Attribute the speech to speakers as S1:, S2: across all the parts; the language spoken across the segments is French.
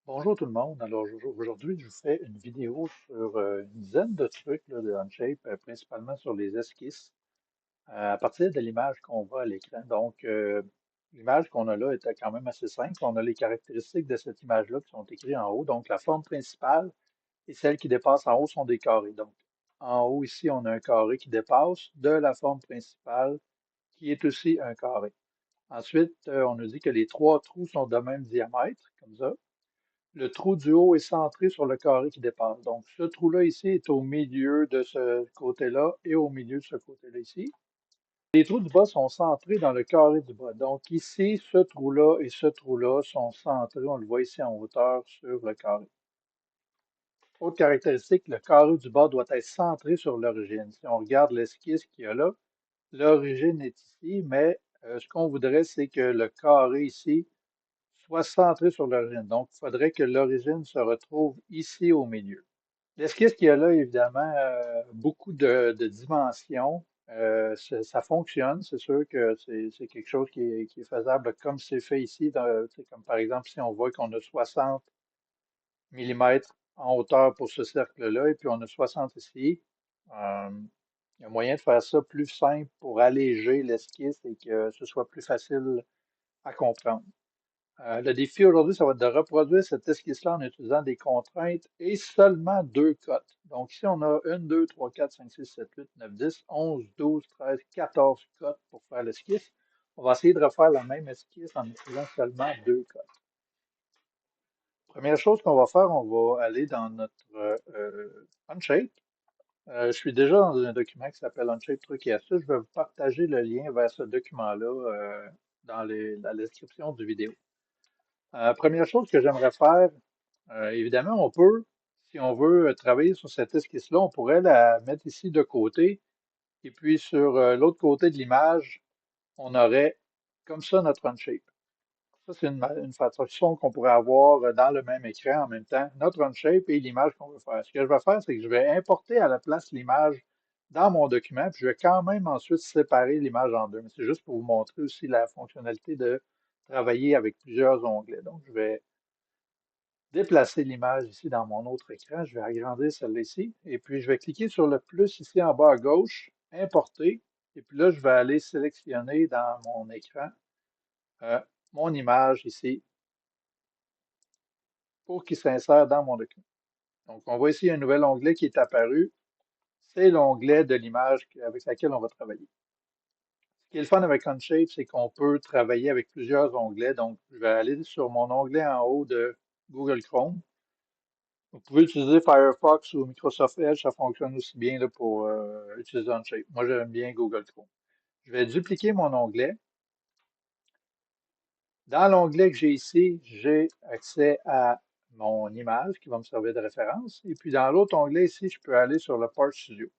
S1: Bonjour tout le monde. Alors aujourd'hui, je vous fais une vidéo sur une dizaine de trucs là, de Onshape, principalement sur les esquisses, à partir de l'image qu'on voit à l'écran. Donc, l'image qu'on a là est quand même assez simple. On a les caractéristiques de cette image-là qui sont écrites en haut. Donc, la forme principale et celle qui dépasse en haut sont des carrés. Donc, en haut ici, on a un carré qui dépasse de la forme principale qui est aussi un carré. Ensuite, on nous dit que les trois trous sont de même diamètre, comme ça. Le trou du haut est centré sur le carré qui dépasse. Donc, ce trou-là ici est au milieu de ce côté-là et au milieu de ce côté-là ici. Les trous du bas sont centrés dans le carré du bas. Donc, ici, ce trou-là et ce trou-là sont centrés, on le voit ici en hauteur, sur le carré. Autre caractéristique, le carré du bas doit être centré sur l'origine. Si on regarde l'esquisse qu'il y a là, l'origine est ici, mais ce qu'on voudrait, c'est que le carré ici soit centré sur l'origine. Donc, il faudrait que l'origine se retrouve ici au milieu. L'esquisse qu'il y a là, évidemment, beaucoup de dimensions. Ça fonctionne. C'est sûr que c'est quelque chose qui est faisable comme c'est fait ici. Comme par exemple, si on voit qu'on a 60 millimètres en hauteur pour ce cercle-là, et puis on a 60 ici. euh, il y a moyen de faire ça plus simple pour alléger l'esquisse et que ce soit plus facile à comprendre. Le défi aujourd'hui, ça va être de reproduire cette esquisse-là en utilisant des contraintes et seulement deux cotes. Donc ici, on a 1, 2, 3, 4, 5, 6, 7, 8, 9, 10, 11, 12, 13, 14 cotes pour faire l'esquisse. On va essayer de refaire la même esquisse en utilisant seulement deux cotes. Première chose qu'on va faire, on va aller dans notre Onshape. Je suis déjà dans un document qui s'appelle Onshape Trucs et Astuces. Je vais vous partager le lien vers ce document-là dans la description du vidéo. Première chose que j'aimerais faire, évidemment, on peut, si on veut travailler sur cette esquisse-là, on pourrait la mettre ici de côté. Et puis sur l'autre côté de l'image, on aurait comme ça notre Onshape. Ça, c'est une façon qu'on pourrait avoir dans le même écran en même temps, notre Onshape et l'image qu'on veut faire. Ce que je vais faire, c'est que je vais importer à la place l'image dans mon document, puis je vais quand même ensuite séparer l'image en deux. Mais c'est juste pour vous montrer aussi la fonctionnalité de travailler avec plusieurs onglets. Donc, je vais déplacer l'image ici dans mon autre écran. Je vais agrandir celle-là ici. Et puis, je vais cliquer sur le plus ici en bas à gauche, importer. Et puis là, je vais aller sélectionner dans mon écran euh, mon image ici pour qu'il s'insère dans mon document. Donc, on voit ici un nouvel onglet qui est apparu. C'est l'onglet de l'image avec laquelle on va travailler. Ce qui est le fun avec Onshape, c'est qu'on peut travailler avec plusieurs onglets. Donc, je vais aller sur mon onglet en haut de Google Chrome. Vous pouvez utiliser Firefox ou Microsoft Edge, ça fonctionne aussi bien là, pour utiliser Onshape. Moi, j'aime bien Google Chrome. Je vais dupliquer mon onglet. Dans l'onglet que j'ai ici, j'ai accès à mon image qui va me servir de référence. Et puis dans l'autre onglet ici, je peux aller sur le Part Studio.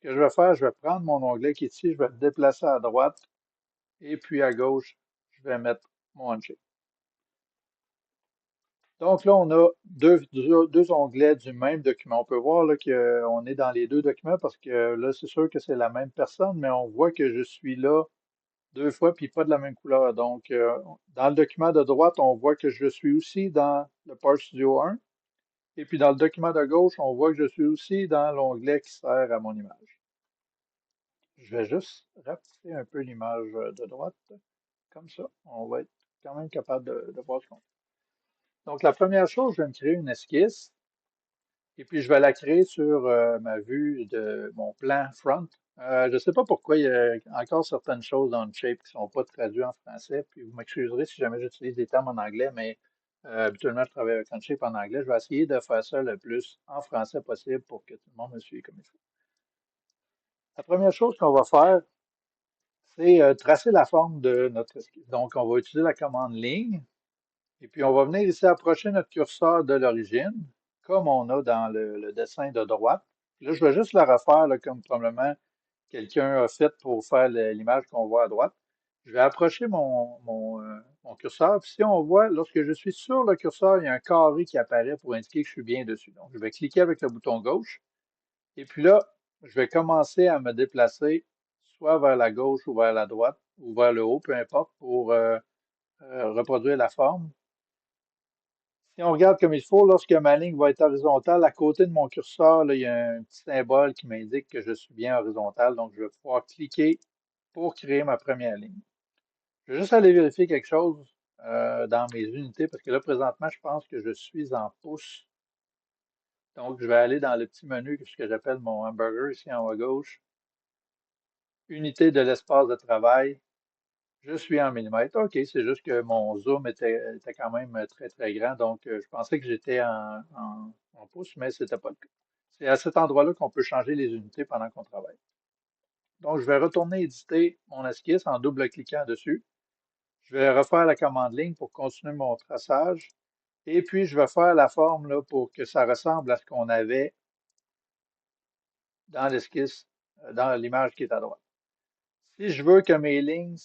S1: Ce que je vais faire, je vais prendre mon onglet qui est ici, je vais le déplacer à droite et puis à gauche, je vais mettre mon Onshape. Donc là, on a deux onglets du même document. On peut voir là, qu'on est dans les deux documents parce que là, c'est sûr que c'est la même personne, mais on voit que je suis là deux fois puis pas de la même couleur. Donc, dans le document de droite, on voit que je suis aussi dans le Part Studio 1. Et puis dans le document de gauche, on voit que je suis aussi dans l'onglet qui sert à mon image. Je vais juste rapetisser un peu l'image de droite, comme ça. On va être quand même capable de voir ce qu'on fait. Donc, la première chose, je vais me créer une esquisse. Et puis, je vais la créer sur ma vue de mon plan front. Je ne sais pas pourquoi il y a encore certaines choses dans le shape qui ne sont pas traduites en français. Puis, vous m'excuserez si jamais j'utilise des termes en anglais, mais habituellement, je travaille avec un shape en anglais. Je vais essayer de faire ça le plus en français possible pour que tout le monde me suive comme il faut. La première chose qu'on va faire, c'est tracer la forme de notre esquisse. Donc, on va utiliser la commande ligne. Et puis, on va venir ici approcher notre curseur de l'origine, comme on a dans le dessin de droite. Puis là, je vais juste la refaire là, comme probablement quelqu'un a fait pour faire l'image qu'on voit à droite. Je vais approcher mon curseur. Puis si on voit, lorsque je suis sur le curseur, il y a un carré qui apparaît pour indiquer que je suis bien dessus. Donc, je vais cliquer avec le bouton gauche. Et puis là, je vais commencer à me déplacer soit vers la gauche ou vers la droite ou vers le haut, peu importe, pour reproduire la forme. Si on regarde comme il faut, lorsque ma ligne va être horizontale, à côté de mon curseur, là, il y a un petit symbole qui m'indique que je suis bien horizontal. Donc, je vais pouvoir cliquer pour créer ma première ligne. Je vais juste aller vérifier quelque chose dans mes unités, parce que là, présentement, je pense que je suis en pouces. Donc, je vais aller dans le petit menu, ce que j'appelle mon hamburger ici en haut à gauche. Unité de l'espace de travail. Je suis en millimètres. OK, c'est juste que mon zoom était quand même très, très grand. Donc, je pensais que j'étais en pouces, mais c'était pas le cas. C'est à cet endroit-là qu'on peut changer les unités pendant qu'on travaille. Donc, je vais retourner éditer mon esquisse en double-cliquant dessus. Je vais refaire la commande ligne pour continuer mon traçage. Et puis, je vais faire la forme là, pour que ça ressemble à ce qu'on avait dans l'esquisse, dans l'image qui est à droite. Si je veux que mes lignes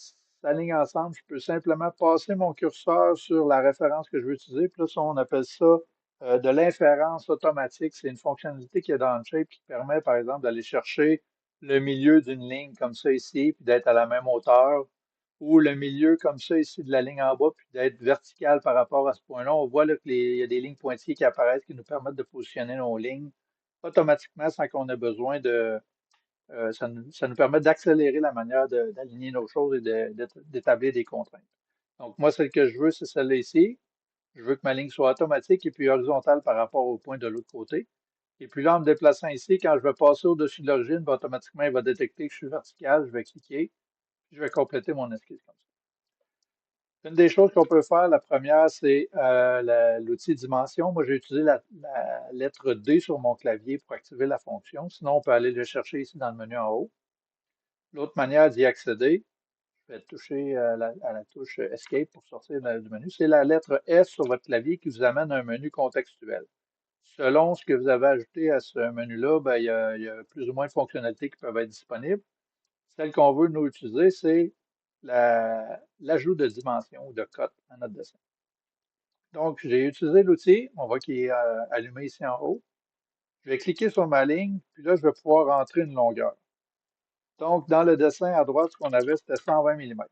S1: s'alignent ensemble, je peux simplement passer mon curseur sur la référence que je veux utiliser. Puis là, ça, on appelle ça de l'inférence automatique. C'est une fonctionnalité qui est dans Onshape qui permet, par exemple, d'aller chercher le milieu d'une ligne comme ça ici, puis d'être à la même hauteur, ou le milieu comme ça ici de la ligne en bas, puis d'être vertical par rapport à ce point-là. On voit là qu'il y a des lignes pointillées qui apparaissent qui nous permettent de positionner nos lignes automatiquement sans qu'on ait besoin de ça nous permet d'accélérer la manière d'aligner nos choses et d'établir des contraintes. Donc, moi, celle que je veux, c'est celle-là ici. Je veux que ma ligne soit automatique et puis horizontale par rapport au point de l'autre côté. Et puis là, en me déplaçant ici, quand je vais passer au-dessus de l'origine, ben, automatiquement, il va détecter que je suis vertical. Je vais cliquer, puis je vais compléter mon esquisse comme ça. Une des choses qu'on peut faire, la première, c'est l'outil dimension. Moi, j'ai utilisé la lettre D sur mon clavier pour activer la fonction. Sinon, on peut aller le chercher ici dans le menu en haut. L'autre manière d'y accéder, je vais toucher à la touche Escape pour sortir du menu. C'est la lettre S sur votre clavier qui vous amène à un menu contextuel. Selon ce que vous avez ajouté à ce menu-là, ben, il y a plus ou moins de fonctionnalités qui peuvent être disponibles. Celle qu'on veut nous utiliser, c'est l'ajout de dimensions ou de cotes à notre dessin. Donc, j'ai utilisé l'outil. On voit qu'il est allumé ici en haut. Je vais cliquer sur ma ligne, puis là, je vais pouvoir rentrer une longueur. Donc, dans le dessin à droite, ce qu'on avait, c'était 120 mm.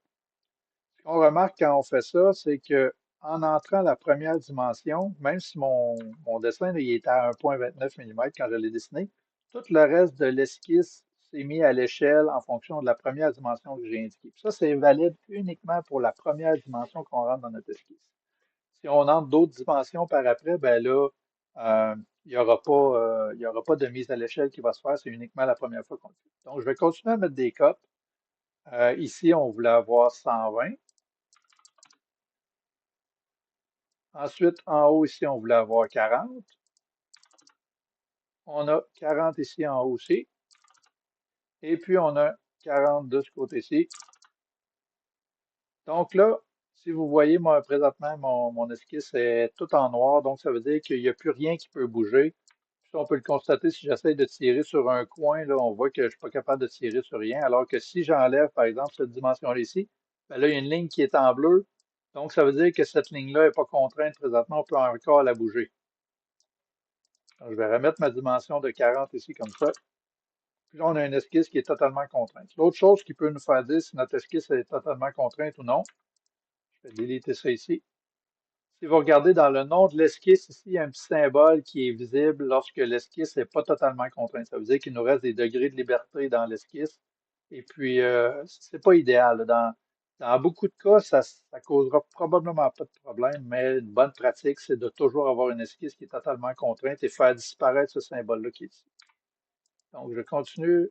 S1: Ce qu'on remarque quand on fait ça, c'est que en entrant la première dimension, même si mon dessin là, il était à 1,29 mm quand je l'ai dessiné, tout le reste de l'esquisse s'est mis à l'échelle en fonction de la première dimension que j'ai indiquée. Puis ça, c'est valide uniquement pour la première dimension qu'on rentre dans notre esquisse. Si on entre d'autres dimensions par après, ben là, il y aura pas de mise à l'échelle qui va se faire, c'est uniquement la première fois qu'on le fait. Donc, je vais continuer à mettre des cotes. Ici, on voulait avoir 120. Ensuite, en haut ici, on voulait avoir 40. On a 40 ici en haut aussi. Et puis, on a 40 de ce côté-ci. Donc là, si vous voyez, moi, présentement, mon esquisse est tout en noir. Donc, ça veut dire qu'il n'y a plus rien qui peut bouger. Puis, on peut le constater si j'essaie de tirer sur un coin. Là, on voit que je ne suis pas capable de tirer sur rien. Alors que si j'enlève, par exemple, cette dimension-là ici, ben là, il y a une ligne qui est en bleu. Donc, ça veut dire que cette ligne-là n'est pas contrainte présentement. On peut encore la bouger. Donc, je vais remettre ma dimension de 40 ici comme ça. Puis là, on a une esquisse qui est totalement contrainte. L'autre chose qui peut nous faire dire si notre esquisse est totalement contrainte ou non, je vais déliter ça ici. Si vous regardez dans le nom de l'esquisse, ici, il y a un petit symbole qui est visible lorsque l'esquisse n'est pas totalement contrainte. Ça veut dire qu'il nous reste des degrés de liberté dans l'esquisse. Et puis, c'est pas idéal. Dans beaucoup de cas, ça causera probablement pas de problème, mais une bonne pratique, c'est de toujours avoir une esquisse qui est totalement contrainte et faire disparaître ce symbole-là qui est ici. Donc, je continue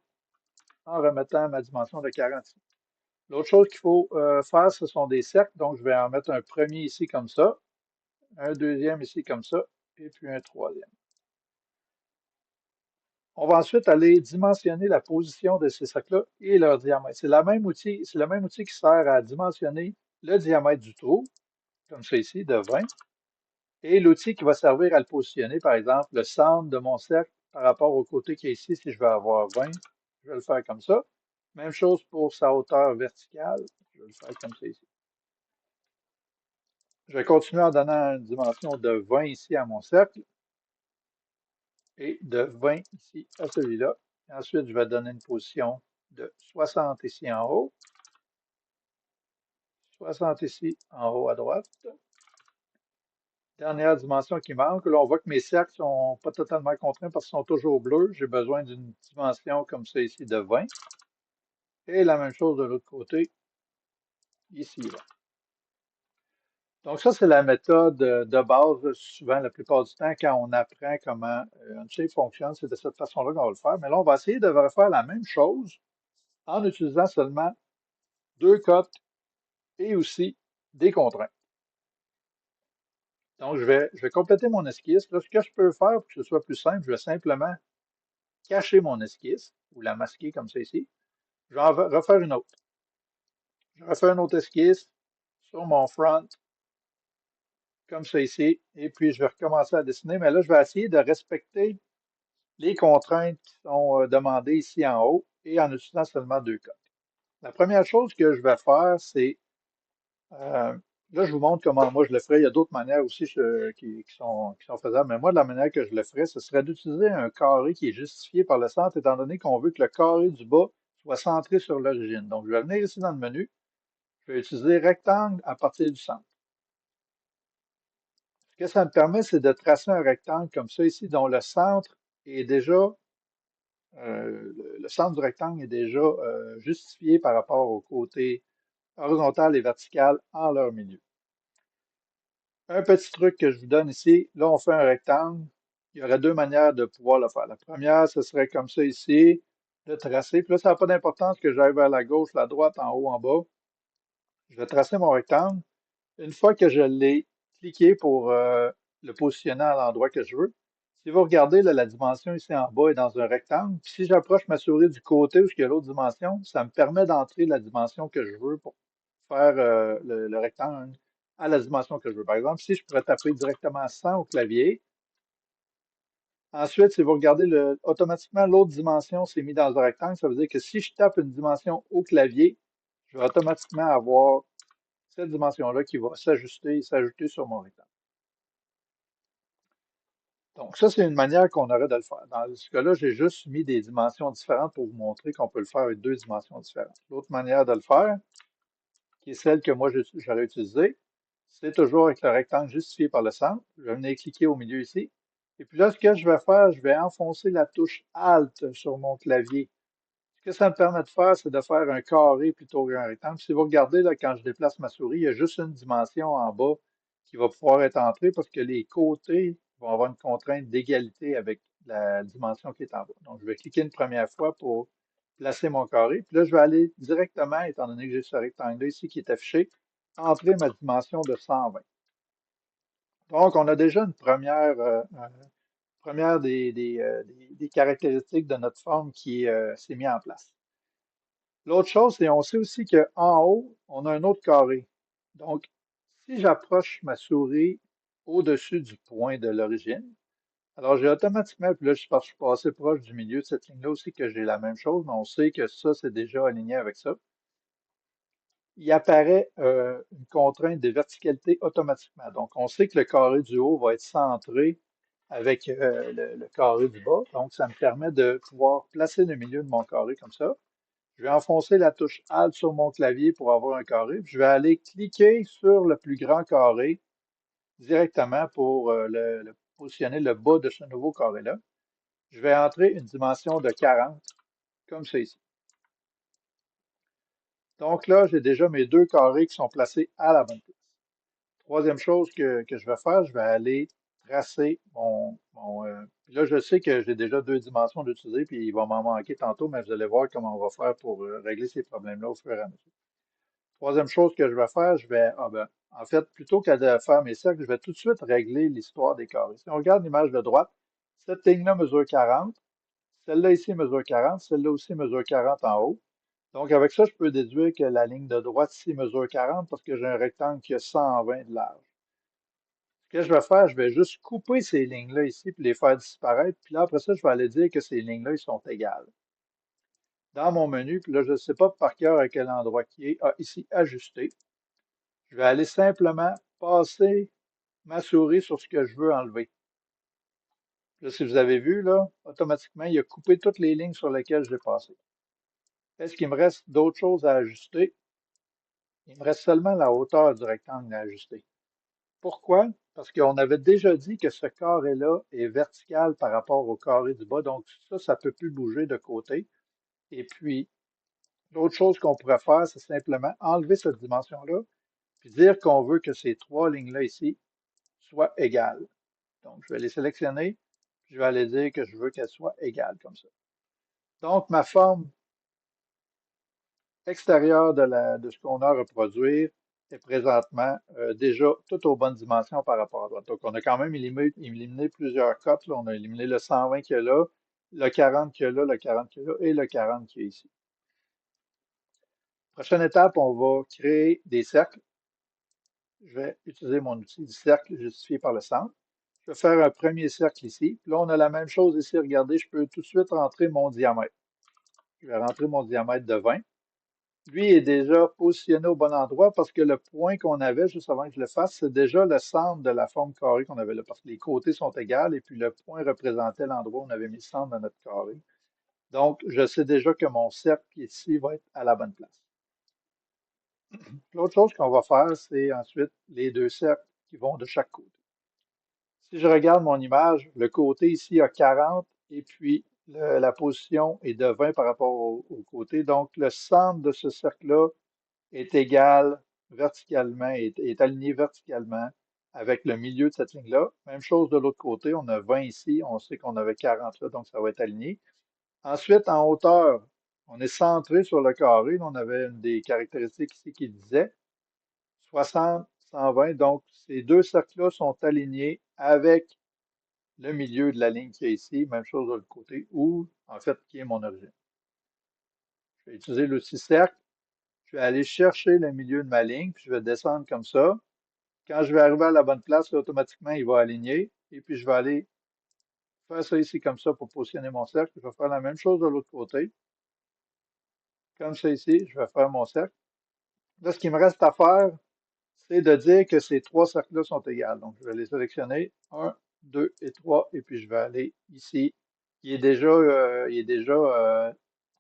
S1: en remettant ma dimension de 40. L'autre chose qu'il faut faire, ce sont des cercles. Donc, je vais en mettre un premier ici comme ça, un deuxième ici comme ça, et puis un troisième. On va ensuite aller dimensionner la position de ces cercles-là et leur diamètre. C'est le même outil qui sert à dimensionner le diamètre du trou, comme ça ici, de 20, et l'outil qui va servir à le positionner, par exemple, le centre de mon cercle par rapport au côté qui est ici, si je veux avoir 20, je vais le faire comme ça. Même chose pour sa hauteur verticale, je vais le faire comme ça ici. Je vais continuer en donnant une dimension de 20 ici à mon cercle et de 20 ici à celui-là. Ensuite, je vais donner une position de 60 ici en haut, 60 ici en haut à droite, Dernière dimension qui manque. Là, on voit que mes cercles sont pas totalement contraints parce qu'ils sont toujours bleus. J'ai besoin d'une dimension comme ça ici de 20. Et la même chose de l'autre côté, ici, là. Donc ça, c'est la méthode de base, souvent, la plupart du temps, quand on apprend comment un shape fonctionne, c'est de cette façon-là qu'on va le faire. Mais là, on va essayer de refaire la même chose en utilisant seulement deux cotes et aussi des contraintes. Donc, je vais compléter mon esquisse. Là, ce que je peux faire pour que ce soit plus simple, je vais simplement cacher mon esquisse ou la masquer comme ça ici. Je vais en refaire une autre. Je refais une autre esquisse sur mon front, comme ça ici, et puis je vais recommencer à dessiner. Mais là, je vais essayer de respecter les contraintes qui sont demandées ici en haut et en utilisant seulement deux cotes. La première chose que je vais faire, c'est Euh, là, je vous montre comment moi je le ferais. Il y a d'autres manières aussi qui sont faisables, mais moi, de la manière que je le ferais, ce serait d'utiliser un carré qui est justifié par le centre, étant donné qu'on veut que le carré du bas soit centré sur l'origine. Donc, je vais venir ici dans le menu, je vais utiliser rectangle à partir du centre. Ce que ça me permet, c'est de tracer un rectangle comme ça ici, dont le centre est déjà, le centre du rectangle est déjà justifié par rapport au côté horizontal et vertical en leur milieu. Un petit truc que je vous donne ici, là, on fait un rectangle. Il y aurait deux manières de pouvoir le faire. La première, ce serait comme ça ici, de tracer. Puis là, ça n'a pas d'importance que j'aille vers la gauche, la droite, en haut, en bas. Je vais tracer mon rectangle. Une fois que je l'ai cliqué pour le positionner à l'endroit que je veux, si vous regardez là, la dimension ici en bas est dans un rectangle, puis si j'approche ma souris du côté où il y a l'autre dimension, ça me permet d'entrer la dimension que je veux pour faire le rectangle à la dimension que je veux. Par exemple, si je pourrais taper directement 100 au clavier, ensuite, si vous regardez automatiquement l'autre dimension s'est mise dans un rectangle, ça veut dire que si je tape une dimension au clavier, je vais automatiquement avoir cette dimension-là qui va s'ajuster et s'ajouter sur mon rectangle. Donc, ça, c'est une manière qu'on aurait de le faire. Dans ce cas-là, j'ai juste mis des dimensions différentes pour vous montrer qu'on peut le faire avec deux dimensions différentes. L'autre manière de le faire, qui est celle que moi j'aurais utilisée, c'est toujours avec le rectangle justifié par le centre. Je vais venir cliquer au milieu ici. Et puis là, ce que je vais faire, je vais enfoncer la touche Alt sur mon clavier. Ce que ça me permet de faire, c'est de faire un carré plutôt qu'un rectangle. Si vous regardez, là, quand je déplace ma souris, il y a juste une dimension en bas qui va pouvoir être entrée parce que les côtés vont avoir une contrainte d'égalité avec la dimension qui est en bas. Donc, je vais cliquer une première fois pour placer mon carré. Puis là, je vais aller directement, étant donné que j'ai ce rectangle-là ici qui est affiché, entrer ma dimension de 120. Donc, on a déjà une première des caractéristiques de notre forme qui s'est mise en place. L'autre chose, c'est on sait aussi qu'en haut, on a un autre carré. Donc, si j'approche ma souris au-dessus du point de l'origine, alors j'ai automatiquement, puis là, je suis passé proche du milieu de cette ligne-là aussi que j'ai la même chose, mais on sait que ça, c'est déjà aligné avec ça. Il apparaît une contrainte de verticalité automatiquement. Donc, on sait que le carré du haut va être centré avec le carré du bas. Donc, ça me permet de pouvoir placer le milieu de mon carré comme ça. Je vais enfoncer la touche Alt sur mon clavier pour avoir un carré. Puis je vais aller cliquer sur le plus grand carré directement pour positionner le bas de ce nouveau carré-là. Je vais entrer une dimension de 40, comme ça ici. Donc là, j'ai déjà mes deux carrés qui sont placés à la bonne place. Troisième chose que je vais faire, je vais aller tracer là, je sais que j'ai déjà deux dimensions d'utiliser, puis il va m'en manquer tantôt, mais vous allez voir comment on va faire pour régler ces problèmes-là au fur et à mesure. Troisième chose que je vais faire, en fait, plutôt que de faire mes cercles, je vais tout de suite régler l'histoire des carrés. Si on regarde l'image de droite, cette ligne-là mesure 40, celle-là ici mesure 40, celle-là aussi mesure 40 en haut. Donc, avec ça, je peux déduire que la ligne de droite ici mesure 40 parce que j'ai un rectangle qui a 120 de large. Ce que je vais faire, je vais juste couper ces lignes-là ici puis les faire disparaître. Puis là, après ça, je vais aller dire que ces lignes-là, ils sont égales. Dans mon menu, puis là, je ne sais pas par cœur à quel endroit qui est. Ah, ici, ajuster. Je vais aller simplement passer ma souris sur ce que je veux enlever. Là, si vous avez vu, là, automatiquement, il a coupé toutes les lignes sur lesquelles je l'ai passé. Est-ce qu'il me reste d'autres choses à ajuster? Il me reste seulement la hauteur du rectangle à ajuster. Pourquoi? Parce qu'on avait déjà dit que ce carré-là est vertical par rapport au carré du bas, donc ça ne peut plus bouger de côté. Et puis, l'autre chose qu'on pourrait faire, c'est simplement enlever cette dimension-là, puis dire qu'on veut que ces trois lignes-là ici soient égales. Donc, je vais les sélectionner, puis je vais aller dire que je veux qu'elles soient égales comme ça. Donc, ma forme extérieure de ce qu'on a à reproduire est présentement déjà tout aux bonnes dimensions par rapport à droite. Donc, on a quand même éliminé plusieurs cotes, là. On a éliminé le 120 qu'il y a là, le 40 qu'il y a là, le 40 qu'il y a là et le 40 qui est ici. Prochaine étape, on va créer des cercles. Je vais utiliser mon outil du cercle justifié par le centre. Je vais faire un premier cercle ici. Puis là, on a la même chose ici. Regardez, je peux tout de suite rentrer mon diamètre. Je vais rentrer mon diamètre de 20. Lui est déjà positionné au bon endroit parce que le point qu'on avait juste avant que je le fasse, c'est déjà le centre de la forme carrée qu'on avait là, parce que les côtés sont égaux et puis le point représentait l'endroit où on avait mis le centre de notre carré. Donc, je sais déjà que mon cercle ici va être à la bonne place. L'autre chose qu'on va faire, c'est ensuite les deux cercles qui vont de chaque côté. Si je regarde mon image, le côté ici a 40 et puis la position est de 20 par rapport au côté. Donc, le centre de ce cercle-là est égal verticalement, est aligné verticalement avec le milieu de cette ligne-là. Même chose de l'autre côté, on a 20 ici, on sait qu'on avait 40 là, donc ça va être aligné. Ensuite, en hauteur, on est centré sur le carré. On avait une des caractéristiques ici qui disait 60, 120. Donc, ces deux cercles-là sont alignés avec le milieu de la ligne qui est ici. Même chose de l'autre côté, ou en fait, qui est mon origine. Je vais utiliser l'outil cercle. Je vais aller chercher le milieu de ma ligne, puis je vais descendre comme ça. Quand je vais arriver à la bonne place, là, automatiquement, il va aligner. Et puis, je vais aller faire ça ici comme ça pour positionner mon cercle. Je vais faire la même chose de l'autre côté. Comme ça ici, je vais faire mon cercle. Là, ce qui me reste à faire, c'est de dire que ces trois cercles-là sont égaux. Donc, je vais les sélectionner. Un, 2 et 3. Et puis, je vais aller ici. Il est déjà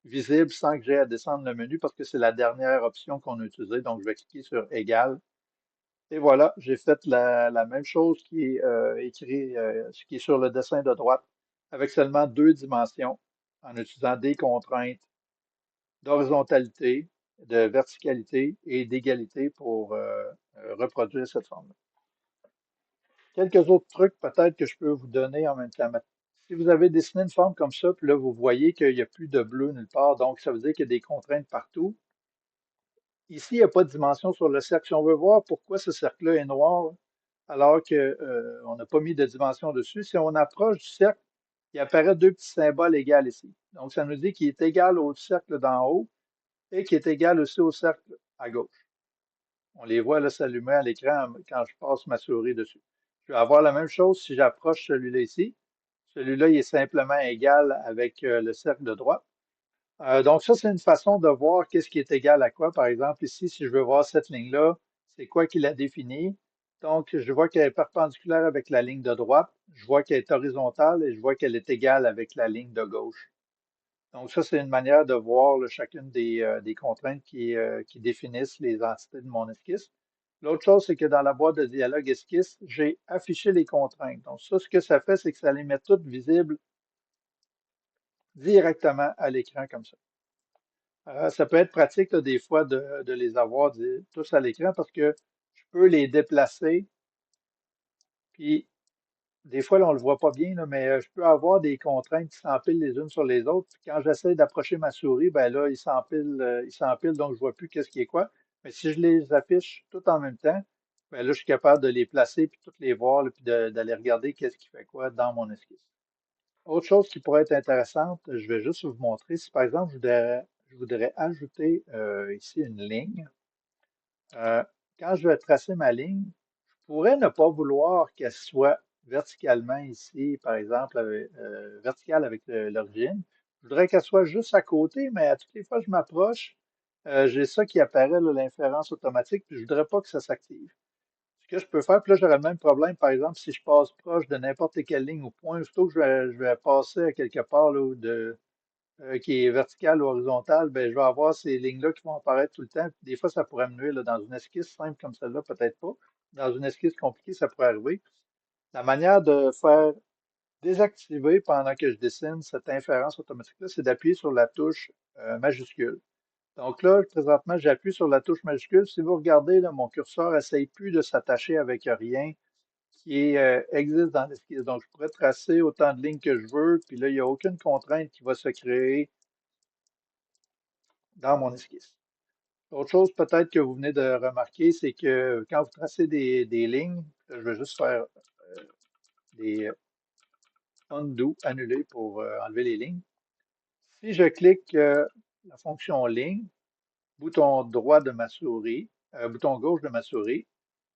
S1: visible sans que j'aie à descendre le menu parce que c'est la dernière option qu'on a utilisée. Donc, je vais cliquer sur égal. Et voilà, j'ai fait la même chose qui est écrit, qui est sur le dessin de droite, avec seulement deux dimensions, en utilisant des contraintes d'horizontalité, de verticalité et d'égalité pour reproduire cette forme-là. Quelques autres trucs peut-être que je peux vous donner en même temps. Si vous avez dessiné une forme comme ça, puis là, vous voyez qu'il n'y a plus de bleu nulle part, donc ça veut dire qu'il y a des contraintes partout. Ici, il n'y a pas de dimension sur le cercle. Si on veut voir pourquoi ce cercle-là est noir, alors qu'on n'a pas mis de dimension dessus, si on approche du cercle, il apparaît deux petits symboles égaux ici. Donc, ça nous dit qu'il est égal au cercle d'en haut et qu'il est égal aussi au cercle à gauche. On les voit là s'allumer à l'écran quand je passe ma souris dessus. Je vais avoir la même chose si j'approche celui-là ici. Celui-là, il est simplement égal avec le cercle de droite. Donc, ça, c'est une façon de voir qu'est-ce qui est égal à quoi. Par exemple, ici, si je veux voir cette ligne-là, c'est quoi qui la définit? Donc, je vois qu'elle est perpendiculaire avec la ligne de droite, je vois qu'elle est horizontale et je vois qu'elle est égale avec la ligne de gauche. Donc, ça, c'est une manière de voir là, chacune des contraintes qui définissent les entités de mon esquisse. L'autre chose, c'est que dans la boîte de dialogue esquisse, j'ai affiché les contraintes. Donc, ça, ce que ça fait, c'est que ça les met toutes visibles directement à l'écran comme ça. Ça peut être pratique là, des fois de les avoir tous à l'écran parce que je peux les déplacer. Puis des fois, là, on ne le voit pas bien, là, mais je peux avoir des contraintes qui s'empilent les unes sur les autres. Puis quand j'essaie d'approcher ma souris, ben là, ils s'empilent, donc je ne vois plus qu'est-ce qui est quoi. Mais si je les affiche tout en même temps, ben là, je suis capable de les placer puis toutes les voir, là, puis d'aller regarder qu'est-ce qui fait quoi dans mon esquisse. Autre chose qui pourrait être intéressante, je vais juste vous montrer, si par exemple, je voudrais ajouter ici une ligne. Euh, Quand je vais tracer ma ligne, je pourrais ne pas vouloir qu'elle soit verticalement ici, par exemple, verticale avec l'origine. Je voudrais qu'elle soit juste à côté, mais à toutes les fois que je m'approche, j'ai ça qui apparaît, là, l'inférence automatique, puis je voudrais pas que ça s'active. Ce que je peux faire, puis là, j'aurais le même problème, par exemple, si je passe proche de n'importe quelle ligne ou point, aussitôt que je vais passer à quelque part là, qui est verticale ou horizontale, ben, je vais avoir ces lignes-là qui vont apparaître tout le temps. Puis des fois, ça pourrait me nuire là, dans une esquisse simple comme celle-là, peut-être pas. dans une esquisse compliquée, ça pourrait arriver. La manière de faire désactiver pendant que je dessine cette inférence automatique-là, c'est d'appuyer sur la touche majuscule. Donc là, présentement, j'appuie sur la touche majuscule. Si vous regardez, là, mon curseur n'essaye plus de s'attacher avec rien existe dans l'esquisse. Donc, je pourrais tracer autant de lignes que je veux, puis là, il n'y a aucune contrainte qui va se créer dans mon esquisse. Autre chose peut-être que vous venez de remarquer, c'est que quand vous tracez des lignes, je vais juste faire des undo, annuler pour enlever les lignes. Si je clique la fonction ligne, bouton droit de ma souris, bouton gauche de ma souris,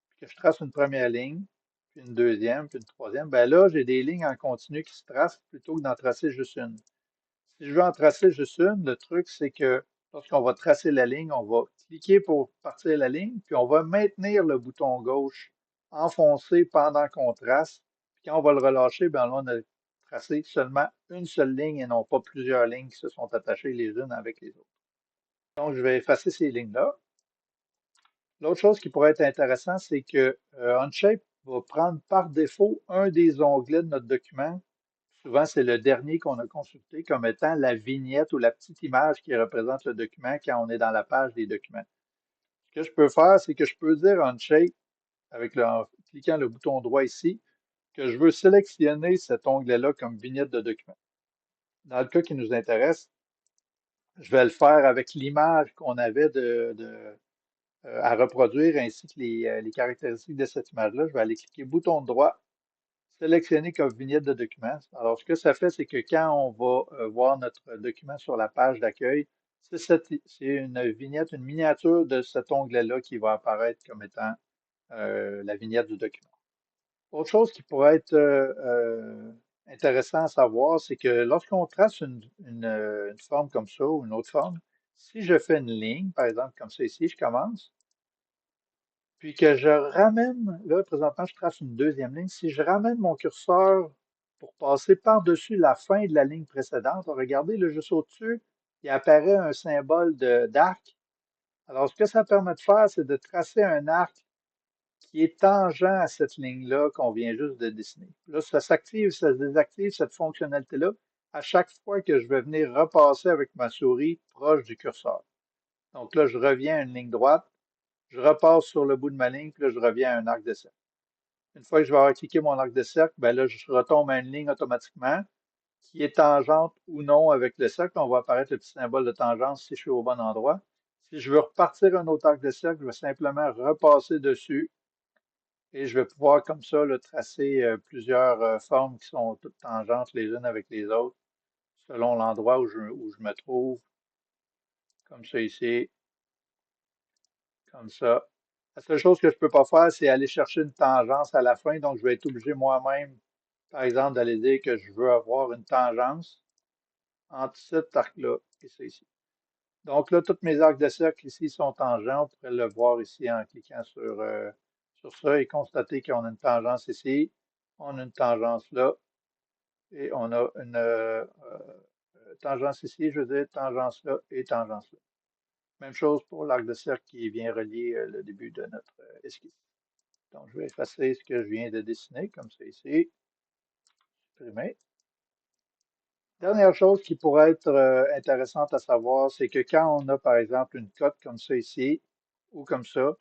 S1: puis que je trace une première ligne, puis une deuxième, puis une troisième, ben là, j'ai des lignes en continu qui se tracent plutôt que d'en tracer juste une. Si je veux en tracer juste une, le truc, c'est que lorsqu'on va tracer la ligne, on va cliquer pour partir la ligne, puis on va maintenir le bouton gauche enfoncé pendant qu'on trace. Puis quand on va le relâcher, ben là, on a tracé seulement une seule ligne et non pas plusieurs lignes qui se sont attachées les unes avec les autres. Donc, je vais effacer ces lignes-là. L'autre chose qui pourrait être intéressant, c'est que Onshape va prendre par défaut un des onglets de notre document. Souvent, c'est le dernier qu'on a consulté comme étant la vignette ou la petite image qui représente le document quand on est dans la page des documents. Ce que je peux faire, c'est que je peux dire Onshape en cliquant le bouton droit ici que je veux sélectionner cet onglet-là comme vignette de document. Dans le cas qui nous intéresse, je vais le faire avec l'image qu'on avait à reproduire ainsi que les caractéristiques de cette image-là. Je vais aller cliquer bouton droit, sélectionner comme vignette de document. Alors, ce que ça fait, c'est que quand on va voir notre document sur la page d'accueil, c'est une vignette, une miniature de cet onglet-là qui va apparaître comme étant la vignette du document. Autre chose qui pourrait être intéressant à savoir, c'est que lorsqu'on trace une forme comme ça ou une autre forme, si je fais une ligne, par exemple comme ça ici, je commence, puis que je ramène, là, présentement, je trace une deuxième ligne. Si je ramène mon curseur pour passer par-dessus la fin de la ligne précédente, regardez, là, juste au-dessus, il apparaît un symbole d'arc. Alors, ce que ça permet de faire, c'est de tracer un arc qui est tangent à cette ligne-là qu'on vient juste de dessiner. Là, ça s'active, ça se désactive, cette fonctionnalité-là, à chaque fois que je vais venir repasser avec ma souris proche du curseur. Donc là, je reviens à une ligne droite, je repasse sur le bout de ma ligne, puis là, je reviens à un arc de cercle. Une fois que je vais avoir cliqué mon arc de cercle, ben là, je retombe à une ligne automatiquement qui est tangente ou non avec le cercle. On va apparaître le petit symbole de tangente si je suis au bon endroit. Si je veux repartir un autre arc de cercle, je vais simplement repasser dessus et je vais pouvoir comme ça là, tracer plusieurs formes qui sont toutes tangentes les unes avec les autres selon l'endroit où je me trouve, comme ça ici, comme ça. La seule chose que je ne peux pas faire, c'est aller chercher une tangence à la fin. Donc, je vais être obligé moi-même, par exemple, d'aller dire que je veux avoir une tangence entre cet arc-là et celui-ci. Donc là, tous mes arcs de cercle ici sont tangents. On pourrait le voir ici en cliquant sur ça et constater qu'on a une tangence ici, on a une tangence là et on a une tangence ici, je veux dire tangence là et tangence là. Même chose pour l'arc de cercle qui vient relier le début de notre esquisse. Donc, je vais effacer ce que je viens de dessiner, comme ça ici. Supprimer. Dernière chose qui pourrait être intéressante à savoir, c'est que quand on a, par exemple, une cote comme ça ici, ou comme ça,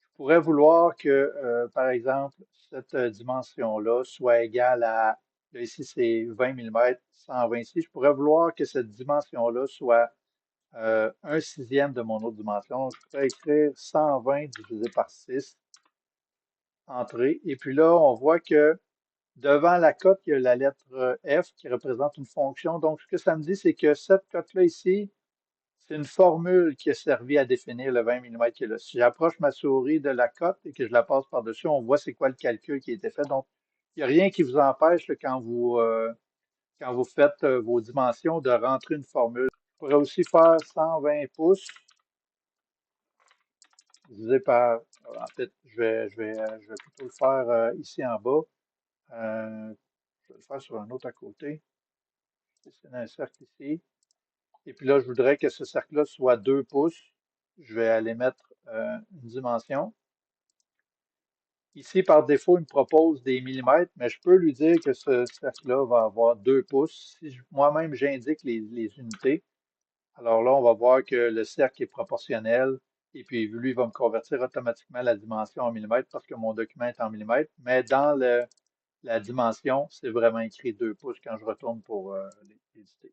S1: je pourrais vouloir que, par exemple, cette dimension-là soit égale à, là, ici c'est 20 mm, 120 ici, je pourrais vouloir que cette dimension-là soit 1/6 de mon autre dimension. Je pourrais écrire 120 divisé par 6, entrée, et puis là, on voit que devant la cote, il y a la lettre F qui représente une fonction. Donc, ce que ça me dit, c'est que cette cote-là ici, c'est une formule qui a servi à définir le 20 mm qui est là. Si j'approche ma souris de la cote et que je la passe par-dessus, on voit c'est quoi le calcul qui a été fait. Donc, il n'y a rien qui vous empêche là, quand vous faites vos dimensions de rentrer une formule. Je pourrais aussi faire 120 pouces divisé par. En fait, je vais plutôt le faire ici en bas. Je vais le faire sur un autre à côté. Dessiner un cercle ici. Et puis là, je voudrais que ce cercle-là soit 2 pouces. Je vais aller mettre une dimension. Ici, par défaut, il me propose des millimètres, mais je peux lui dire que ce cercle-là va avoir 2 pouces. Si moi-même j'indique les unités, alors là, on va voir que le cercle est proportionnel et puis lui, il va me convertir automatiquement la dimension en millimètres parce que mon document est en millimètres. Mais dans la dimension, c'est vraiment écrit 2 pouces quand je retourne pour l'éditer.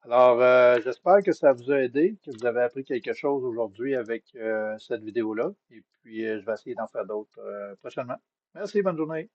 S1: Alors, j'espère que ça vous a aidé, que vous avez appris quelque chose aujourd'hui avec cette vidéo-là. Et puis, je vais essayer d'en faire d'autres prochainement. Merci, bonne journée.